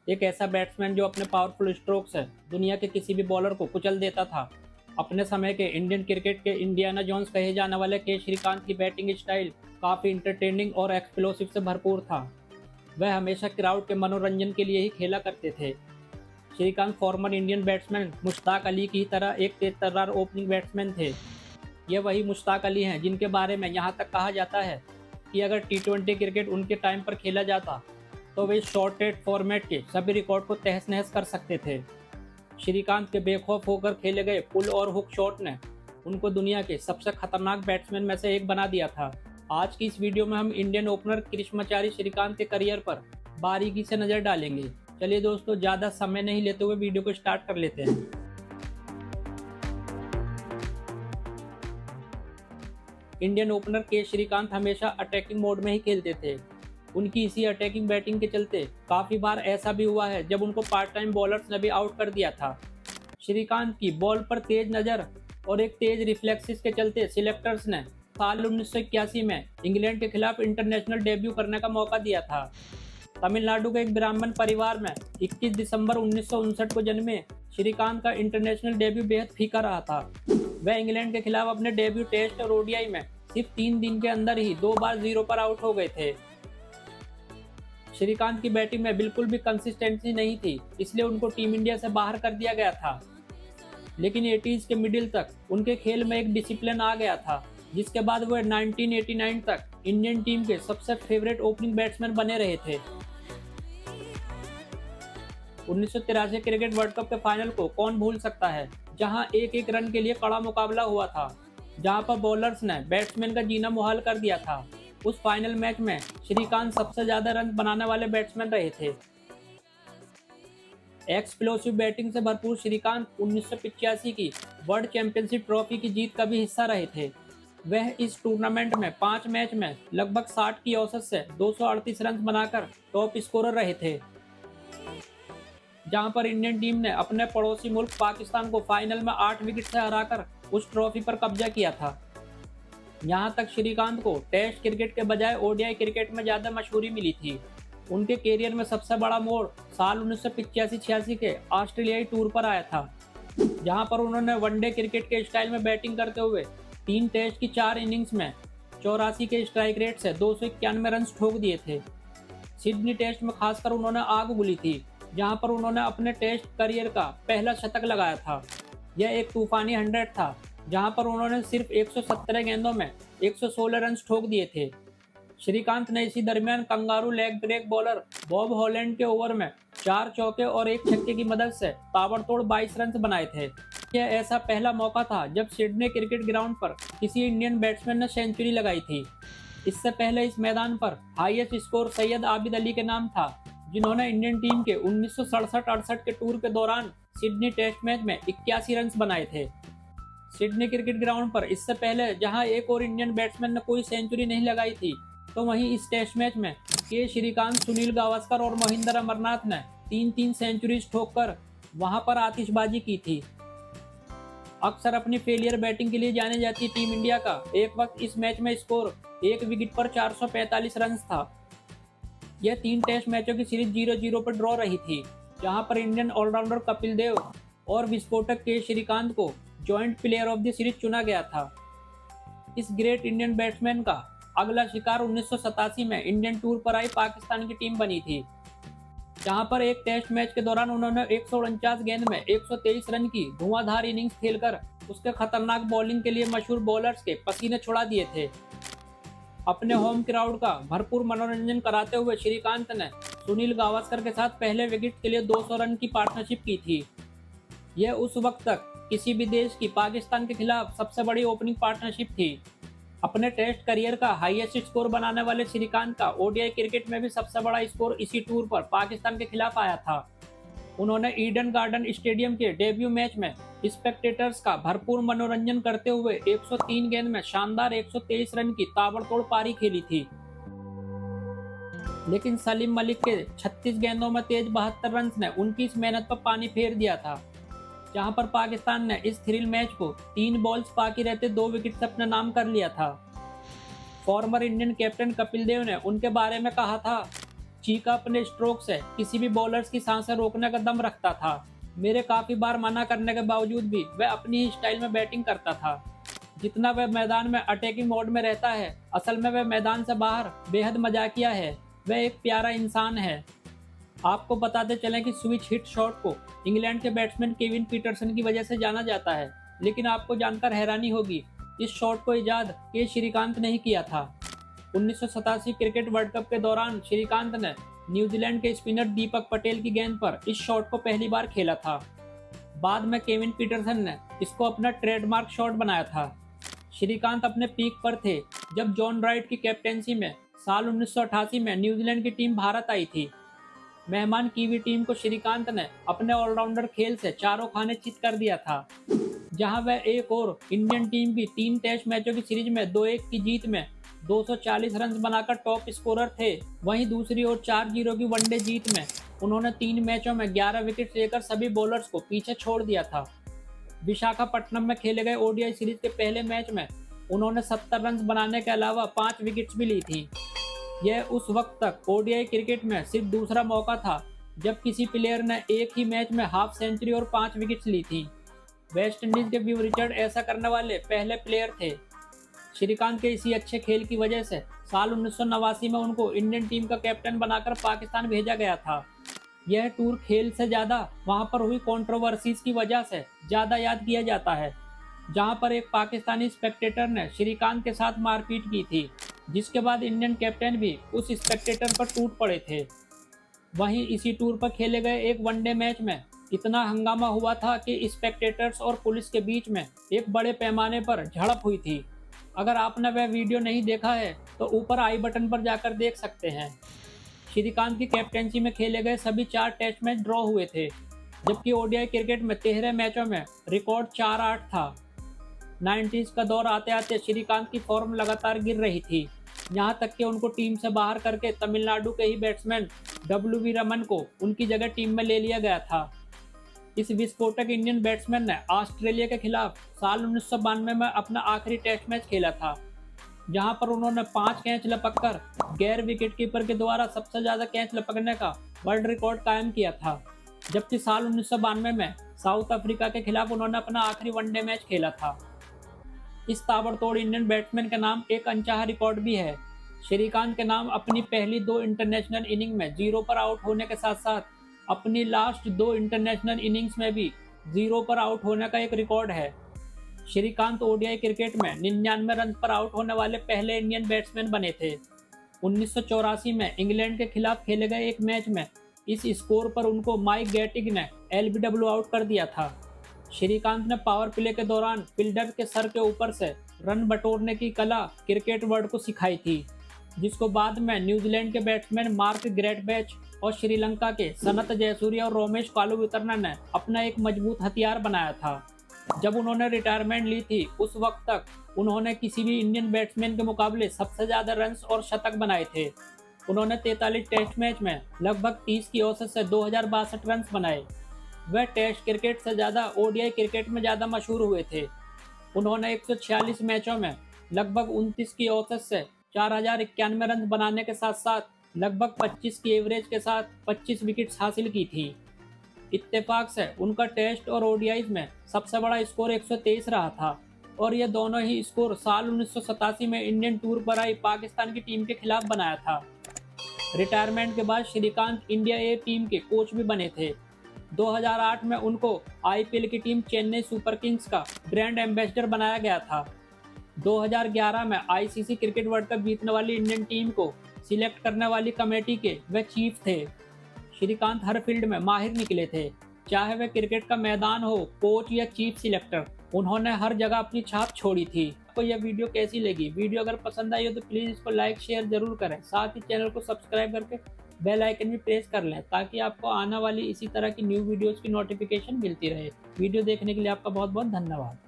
एक ऐसा बैट्समैन जो अपने पावरफुल स्ट्रोक से दुनिया के किसी भी बॉलर को कुचल देता था। अपने समय के इंडियन क्रिकेट के इंडियाना जोन्स कहे जाने वाले के श्रीकांत की बैटिंग स्टाइल काफ़ी इंटरटेनिंग और एक्सप्लोसिव से भरपूर था। वह हमेशा क्राउड के मनोरंजन के लिए ही खेला करते थे। Srikanth former Indian batsman Mushtaq Ali की तरह एक तेज तर्रार ओपनिंग बैट्समैन थे। ये वही मुश्ताक अली हैं जिनके बारे में यहाँ तक कहा जाता है कि अगर टी20 क्रिकेट उनके टाइम पर खेला जाता तो वे शॉर्टेड फॉर्मेट के सभी रिकॉर्ड को तहस नहस कर सकते थे। श्रीकांत के बेखौफ होकर खेले गए पुल और हुक शॉट ने उनको दुनिया के सबसे खतरनाक बैट्समैन में से एक बना दिया था। आज की इस वीडियो में हम इंडियन ओपनर कृष्णमाचारी श्रीकांत के करियर पर बारीकी से नज़र डालेंगे। चलिए दोस्तों, ज़्यादा समय नहीं लेते हुए वीडियो को स्टार्ट कर लेते हैं। इंडियन ओपनर के श्रीकांत हमेशा अटैकिंग मोड में ही खेलते थे। उनकी इसी अटैकिंग बैटिंग के चलते काफ़ी बार ऐसा भी हुआ है जब उनको पार्ट टाइम बॉलर्स ने भी आउट कर दिया था। श्रीकांत की बॉल पर तेज नज़र और एक तेज रिफ्लेक्सिस के चलते सिलेक्टर्स ने साल 1981 में इंग्लैंड के खिलाफ इंटरनेशनल डेब्यू करने का मौका दिया था। तमिलनाडु के एक ब्राह्मण परिवार में 21 दिसंबर 1959 को जन्मे श्रीकांत का इंटरनेशनल डेब्यू बेहद फीका रहा था। वह इंग्लैंड के खिलाफ अपने डेब्यू टेस्ट और ओडीआई में सिर्फ 3 दिन के अंदर ही 2 बार 0 पर आउट हो गए थे। श्रीकांत की बैटिंग में बिल्कुल भी कंसिस्टेंसी नहीं थी, इसलिए उनको टीम इंडिया से बाहर कर दिया गया था। लेकिन 80s के मिडिल तक उनके खेल में एक डिसिप्लिन आ गया था, जिसके बाद वह 1989 तक इंडियन टीम के सबसे फेवरेट ओपनिंग बैट्समैन बने रहे थे। 1983 क्रिकेट वर्ल्ड कप के फाइनल को कौन भूल सकता है, जहां एक एक रन के लिए कड़ा मुकाबला हुआ था, जहां पर बॉलर्स ने बैट्समैन का जीना मुहाल कर दिया था। उस फाइनल मैच में श्रीकांत सबसे ज्यादा रन बनाने वाले बैट्समैन रहे थे। एक्सप्लोसिव बैटिंग से भरपूर श्रीकांत 1985 की वर्ल्ड चैंपियनशिप ट्रॉफी की जीत का भी हिस्सा रहे थे। वह इस टूर्नामेंट में 5 मैच में लगभग 60 की औसत से 238 रन बनाकर टॉप स्कोरर रहे थे, जहां पर इंडियन टीम ने अपने पड़ोसी मुल्क पाकिस्तान को फाइनल में 8 विकेट से हराकर उस ट्रॉफी पर कब्जा किया था। यहाँ तक श्रीकांत को टेस्ट क्रिकेट के बजाय ओडीआई क्रिकेट में ज़्यादा मशहूरी मिली थी। उनके कैरियर में सबसे बड़ा मोड़ साल 1985-86 के ऑस्ट्रेलियाई टूर पर आया था, जहाँ पर उन्होंने वनडे क्रिकेट के स्टाइल में बैटिंग करते हुए 3 टेस्ट की 4 इनिंग्स में 84 के स्ट्राइक रेट से 291 रन ठोक दिए थे। सिडनी टेस्ट में खासकर उन्होंने आग उगली थी, जहाँ पर उन्होंने अपने टेस्ट करियर का पहला शतक लगाया था। यह एक तूफानी 100 था, जहां पर उन्होंने सिर्फ 117 गेंदों में 116 रन ठोक दिए थे। श्रीकांत ने इसी दरमियान kangaroo leg break bowler Bob Holland के ओवर में 4 चौके और 1 छक्के की मदद से ताबड़तोड़ 22 रन बनाए थे। यह ऐसा पहला मौका था जब सिडनी क्रिकेट ग्राउंड पर किसी इंडियन बैट्समैन ने सेंचुरी लगाई थी। इससे पहले इस मैदान पर हाईएस्ट स्कोर सैयद आबिद अली के नाम था, जिन्होंने इंडियन टीम के 1967-68 के टूर के दौरान सिडनी टेस्ट मैच में 81 रन बनाए थे। सिडनी क्रिकेट ग्राउंड पर इससे पहले जहां एक और इंडियन बैट्समैन ने कोई सेंचुरी नहीं लगाई थी, तो वहीं इस टेस्ट मैच में के श्रीकांत, सुनील गावस्कर और महिंदर अमरनाथ ने 3-3 सेंचुरीज ठोककर वहां पर आतिशबाजी की थी। अक्सर अपनी फेलियर बैटिंग के लिए जाने जाती टीम इंडिया का एक वक्त इस मैच में स्कोर 1 विकेट पर 445 रन था। यह 3 टेस्ट मैचों की सीरीज 0-0 पर ड्रॉ रही थी, जहां पर इंडियन ऑलराउंडर कपिल देव और विस्फोटक के श्रीकांत को joint player of the series चुना गया था। इस ग्रेट इंडियन बैट्समैन का अगला शिकार 1987 में इंडियन टूर पर आई पाकिस्तान की टीम बनी थी, जहां पर एक टेस्ट मैच के दौरान उन्होंने 149 गेंद में 123 रन की धुआंधार इनिंग्स खेलकर उसके खतरनाक बॉलिंग के लिए मशहूर बॉलर्स के पसीने छुड़ा दिए थे। अपने होम क्राउड का भरपूर मनोरंजन कराते हुए श्रीकांत ने सुनील गावस्कर के साथ पहले विकेट के लिए 200 रन की पार्टनरशिप की थी। यह उस वक्त तक किसी भी देश की पाकिस्तान के खिलाफ सबसे बड़ी ओपनिंग पार्टनरशिप थी। अपने टेस्ट करियर का हाईएस्ट स्कोर बनाने वाले श्रीकांत का ओडीआई क्रिकेट में भी सबसे बड़ा स्कोर इसी टूर पर पाकिस्तान के खिलाफ आया था। उन्होंने ईडन गार्डन स्टेडियम के डेब्यू मैच में स्पेक्टेटर्स का भरपूर मनोरंजन करते हुए 103 गेंद में शानदार 123 रन की ताबड़तोड़ पारी खेली थी। लेकिन सलीम मलिक के 36 गेंदों में तेज 72 रन ने उनकी इस मेहनत पर पानी फेर दिया था, जहां पर पाकिस्तान ने इस थ्रिल मैच को 3 बॉल्स बाकी रहते 2 विकेट से अपने नाम कर लिया था। Former Indian captain Kapil Dev ने उनके बारे में कहा था, चीका अपने स्ट्रोक से किसी भी बॉलर्स की सांसें रोकने का दम रखता था। मेरे काफ़ी बार मना करने के बावजूद भी वह अपनी ही स्टाइल में बैटिंग करता था। जितना वह मैदान में अटैकिंग मोड में रहता है, असल में वह मैदान से बाहर बेहद मजाकिया है। वह एक प्यारा इंसान है। आपको बताते चलें कि स्विच हिट शॉट को इंग्लैंड के बैट्समैन केविन पीटरसन की वजह से जाना जाता है, लेकिन आपको जानकर हैरानी होगी, इस शॉट को इजाद के श्रीकांत ने ही किया था। 1987 क्रिकेट वर्ल्ड कप के दौरान श्रीकांत ने न्यूजीलैंड के स्पिनर दीपक पटेल की गेंद पर इस शॉट को पहली बार खेला था। बाद में केविन पीटरसन ने इसको अपना ट्रेडमार्क शॉट बनाया था। श्रीकांत अपने पीक पर थे जब जॉन राइट की कैप्टेंसी में साल 1988 में न्यूजीलैंड की टीम भारत आई थी। मेहमान कीवी टीम को श्रीकांत ने अपने ऑलराउंडर खेल से चारों खाने चित कर दिया था। जहां वह एक और इंडियन टीम की 3 टेस्ट मैचों की सीरीज में 2-1 की जीत में 240 रन बनाकर टॉप स्कोरर थे, वहीं दूसरी ओर 4-0 की वनडे जीत में उन्होंने 3 मैचों में 11 विकेट लेकर सभी बॉलर्स को पीछे छोड़ दिया था। विशाखापट्टनम में खेले गए ओडीआई सीरीज के पहले मैच में उन्होंने 70 रन बनाने के अलावा 5 विकेट्स भी ली थी। यह उस वक्त तक ओडीआई क्रिकेट में सिर्फ दूसरा मौका था जब किसी प्लेयर ने एक ही मैच में हाफ सेंचुरी और 5 विकेट्स ली थी। वेस्ट इंडीज के विव रिचर्ड ऐसा करने वाले पहले प्लेयर थे। श्रीकांत के इसी अच्छे खेल की वजह से साल 1989 में उनको इंडियन टीम का कैप्टन बनाकर पाकिस्तान भेजा गया था। यह टूर खेल से ज़्यादा वहां पर हुई कंट्रोवर्सीज की वजह से ज़्यादा याद किया जाता है, जहां पर एक पाकिस्तानी स्पेक्टेटर ने श्रीकांत के साथ मारपीट की थी, जिसके बाद इंडियन कैप्टन भी उस स्पेक्टेटर पर टूट पड़े थे। वहीं इसी टूर पर खेले गए एक वनडे मैच में इतना हंगामा हुआ था कि स्पेक्टेटर्स और पुलिस के बीच में एक बड़े पैमाने पर झड़प हुई थी। अगर आपने वह वीडियो नहीं देखा है तो ऊपर आई बटन पर जाकर देख सकते हैं। श्रीकांत की कैप्टेंसी में खेले गए सभी 4 टेस्ट मैच ड्रॉ हुए थे, जबकि ओडीआई क्रिकेट में 13 मैचों में रिकॉर्ड 4-8 था। 90s का दौर आते आते श्रीकांत की फॉर्म लगातार गिर रही थी, यहाँ तक कि उनको टीम से बाहर करके तमिलनाडु के ही बैट्समैन डब्ल्यू.वी. रमन को उनकी जगह टीम में ले लिया गया था। इस विस्फोटक इंडियन बैट्समैन ने ऑस्ट्रेलिया के खिलाफ साल 1992 में अपना आखिरी टेस्ट मैच खेला था, जहां पर उन्होंने 5 कैच लपककर गैर विकेटकीपर के द्वारा सबसे ज़्यादा कैच लपकने का वर्ल्ड रिकॉर्ड कायम किया था। जबकि साल 1992 में साउथ अफ्रीका के खिलाफ उन्होंने अपना आखिरी वनडे मैच खेला था। इस ताबड़तोड़ इंडियन बैट्समैन के नाम एक अनचाहा रिकॉर्ड भी है। श्रीकांत के नाम अपनी पहली 2 इंटरनेशनल इनिंग में 0 पर आउट होने के साथ साथ अपनी लास्ट 2 इंटरनेशनल इनिंग्स में भी 0 पर आउट होने का एक रिकॉर्ड है। श्रीकांत ओडीआई क्रिकेट में 99 रन पर आउट होने वाले पहले इंडियन बैट्समैन बने थे। 1984 में इंग्लैंड के खिलाफ खेले गए एक मैच में इस स्कोर पर उनको माइक गैटिग ने एलबीडब्ल्यू आउट कर दिया था। श्रीकांत ने पावर प्ले के दौरान फील्डर के सर के ऊपर से रन बटोरने की कला क्रिकेट वर्ल्ड को सिखाई थी, जिसको बाद में न्यूजीलैंड के बैट्समैन मार्क ग्रेटबैच और श्रीलंका के सनत जयसूर्या और रोमेश कालुवितरन ने अपना एक मजबूत हथियार बनाया था। जब उन्होंने रिटायरमेंट ली थी उस वक्त तक उन्होंने किसी भी इंडियन बैट्समैन के मुकाबले सबसे ज़्यादा रन्स और शतक बनाए थे। उन्होंने 43 टेस्ट मैच में लगभग 30 की औसत से 2062 रन्स बनाए। वह टेस्ट क्रिकेट से ज़्यादा ओडीआई क्रिकेट में ज़्यादा मशहूर हुए थे। उन्होंने 146 मैचों में लगभग 29 की औसत से 4091 रन बनाने के साथ साथ लगभग 25 की एवरेज के साथ 25 विकेट्स हासिल की थी। इत्तेफाक से उनका टेस्ट और ओडीआईज में सबसे बड़ा स्कोर 123 रहा था और ये दोनों ही स्कोर साल 1987 में इंडियन टूर पर आई पाकिस्तान की टीम के खिलाफ बनाया था। रिटायरमेंट के बाद श्रीकांत इंडिया ए टीम के कोच भी बने थे। 2008 में उनको आईपीएल की टीम चेन्नई सुपर किंग्स का ब्रांड एम्बेसडर बनाया गया था। 2011 में आईसीसी क्रिकेट वर्ल्ड कप जीतने वाली इंडियन टीम को सिलेक्ट करने वाली कमेटी के वह चीफ थे। श्रीकांत हर फील्ड में माहिर निकले थे, चाहे वह क्रिकेट का मैदान हो, कोच या चीफ सिलेक्टर, उन्होंने हर जगह अपनी छाप छोड़ी थी। आपको यह वीडियो कैसी लगी? वीडियो अगर पसंद आई हो तो प्लीज़ इसको लाइक शेयर जरूर करें, साथ ही चैनल को सब्सक्राइब करके बेल आइकन भी प्रेस कर लें ताकि आपको आने वाली इसी तरह की न्यू वीडियोज़ की नोटिफिकेशन मिलती रहे। वीडियो देखने के लिए आपका बहुत बहुत धन्यवाद।